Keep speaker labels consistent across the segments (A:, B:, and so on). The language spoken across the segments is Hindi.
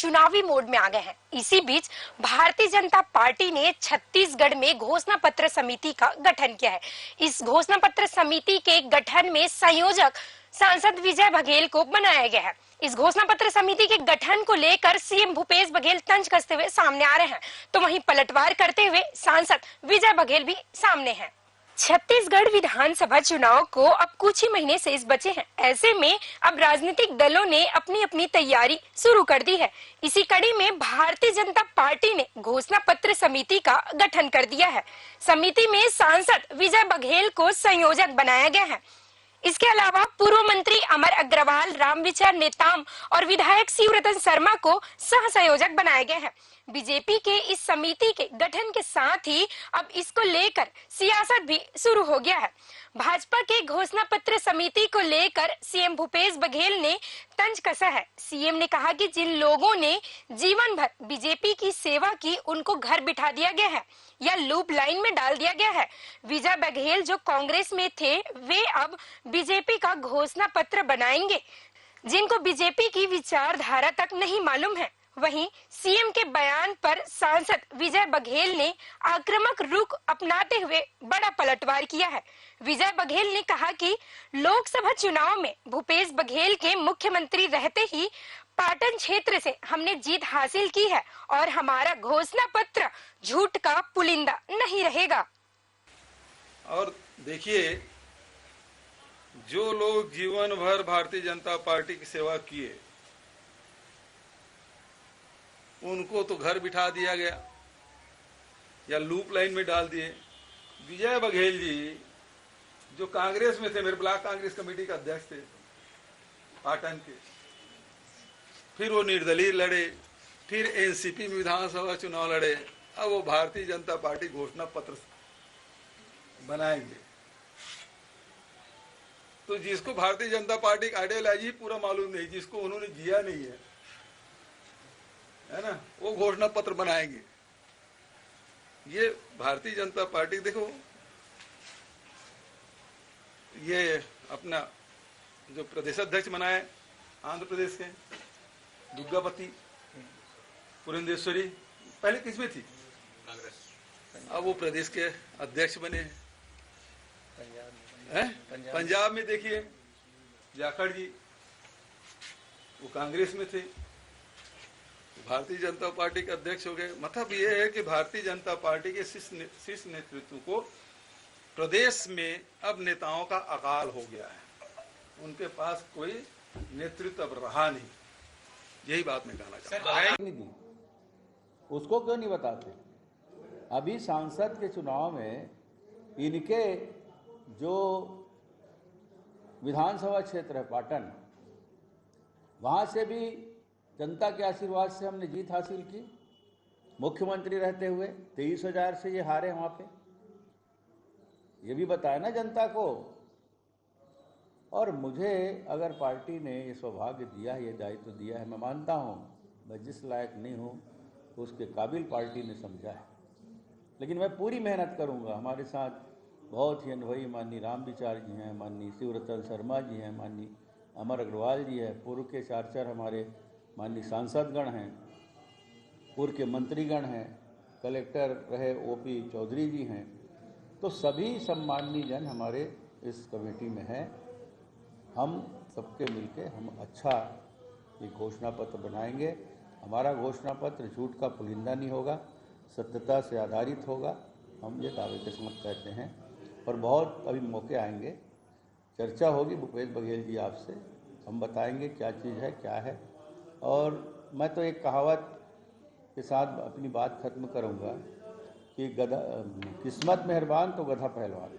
A: चुनावी मोड में आ गए हैं। इसी बीच भारतीय जनता पार्टी ने छत्तीसगढ़ में घोषणा पत्र समिति का गठन किया है। इस घोषणा पत्र समिति के गठन में संयोजक सांसद विजय बघेल को बनाया गया है। इस घोषणा पत्र समिति के गठन को लेकर सीएम भूपेश बघेल तंज कसते हुए सामने आ रहे हैं, तो वहीं पलटवार करते हुए सांसद विजय बघेल भी सामने हैं। छत्तीसगढ़ विधानसभा चुनाव को अब कुछ ही महीने शेष बचे हैं। ऐसे में अब राजनीतिक दलों ने अपनी अपनी तैयारी शुरू कर दी है। इसी कड़ी में भारतीय जनता पार्टी ने घोषणा पत्र समिति का गठन कर दिया है। समिति में सांसद विजय बघेल को संयोजक बनाया गया है। इसके अलावा पूर्व मंत्री अमर अग्रवाल, रामविचार नेताम और विधायक शिवरतन शर्मा को सह संयोजक बनाए गए हैं। बीजेपी के इस समिति के गठन के साथ ही अब इसको लेकर सियासत भी शुरू हो गया है। भाजपा के घोषणा पत्र समिति को लेकर सीएम भूपेश बघेल ने तंज कसा है। सीएम ने कहा कि जिन लोगों ने जीवन भर बीजेपी की सेवा की, उनको घर बिठा दिया गया है या लूप लाइन में डाल दिया गया है। विजय बघेल जो कांग्रेस में थे, वे अब बीजेपी का घोषणा पत्र बनाएंगे, जिनको बीजेपी की विचारधारा तक नहीं मालूम है। वहीं सीएम के बयान पर सांसद विजय बघेल ने आक्रामक रुख अपनाते हुए बड़ा पलटवार किया है। विजय बघेल ने कहा कि लोकसभा चुनाव में भूपेश बघेल के मुख्यमंत्री रहते ही पाटन क्षेत्र से हमने जीत हासिल की है और हमारा घोषणा पत्र झूठ का पुलिंदा नहीं रहेगा।
B: और देखिए, जो लोग जीवन भर भारतीय जनता पार्टी की सेवा किए, उनको तो घर बिठा दिया गया या लूप लाइन में डाल दिए। विजय बघेल जी जो कांग्रेस में थे, मेरे ब्लॉक कांग्रेस कमेटी का अध्यक्ष थे पाटन के, फिर वो निर्दलीय लड़े, फिर एनसीपी में विधानसभा चुनाव लड़े। अब वो भारतीय जनता पार्टी घोषणा पत्र बनाएंगे। तो जिसको भारतीय जनता पार्टी का आइडियोलॉजी पूरा मालूम नहीं, जिसको उन्होंने जिया नहीं है ना, वो घोषणा पत्र बनाएंगे। ये भारतीय जनता पार्टी, देखो ये अपना जो प्रदेश अध्यक्ष बनाए आंध्र प्रदेश के दुर्गावती पुरंदेश्वरी, पहले किसमें थी? कांग्रेस। अब वो प्रदेश के अध्यक्ष बने हैं। पंजाब में देखिए जाखड़ जी, वो कांग्रेस में थे, भारतीय जनता पार्टी के अध्यक्ष हो गए। मतलब ये है कि भारतीय जनता पार्टी के शीर्ष नेतृत्व को प्रदेश में अब नेताओं का अकाल हो गया है। उनके पास कोई नेतृत्व अब रहा नहीं। यही बात मैं कहना चाहता हूं।
C: उसको क्यों नहीं बताते? अभी सांसद के चुनाव में इनके जो विधानसभा क्षेत्र है पाटन, वहां से भी जनता के आशीर्वाद से हमने जीत हासिल की। मुख्यमंत्री रहते हुए 23,000 से ये हारे वहां पे। ये भी बताया ना जनता को। और मुझे अगर पार्टी ने ये सौभाग्य दिया है, ये दायित्व दिया है, मैं मानता हूँ मैं जिस लायक नहीं हूँ उसके काबिल पार्टी ने समझा है। लेकिन मैं पूरी मेहनत करूँगा। हमारे साथ बहुत ही अनुभवी माननीय रामविचार जी हैं, माननीय शिवरतन शर्मा जी हैं, माननीय अमर अग्रवाल जी हैं, पूर्व के चार हमारे माननीय सांसदगण हैं, पूर्व के मंत्रीगण हैं, कलेक्टर रहे ओपी चौधरी जी हैं। तो सभी सम्माननीय जन हमारे इस कमेटी में हैं। हम सबके मिलके हम अच्छा ये घोषणा पत्र बनाएंगे। हमारा घोषणा पत्र झूठ का पुलिंदा नहीं होगा, सत्यता से आधारित होगा। हम ये दावे के साथ कहते हैं। और बहुत अभी मौके आएंगे, चर्चा होगी भूपेश बघेल जी आपसे, हम बताएंगे क्या चीज़ है क्या है। और मैं तो एक कहावत के साथ अपनी बात खत्म करूंगा कि गधा किस्मत मेहरबान तो गधा पहलवान।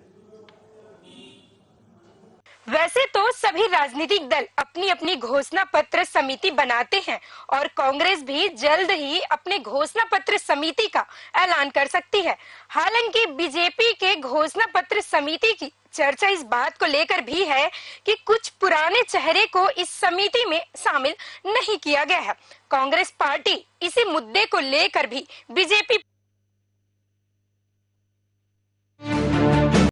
A: वैसे तो सभी राजनीतिक दल अपनी अपनी घोषणा पत्र समिति बनाते हैं और कांग्रेस भी जल्द ही अपने घोषणा पत्र समिति का ऐलान कर सकती है। हालांकि बीजेपी के घोषणा पत्र समिति की चर्चा इस बात को लेकर भी है कि कुछ पुराने चेहरे को इस समिति में शामिल नहीं किया गया है। कांग्रेस पार्टी इसी मुद्दे को लेकर भी बीजेपी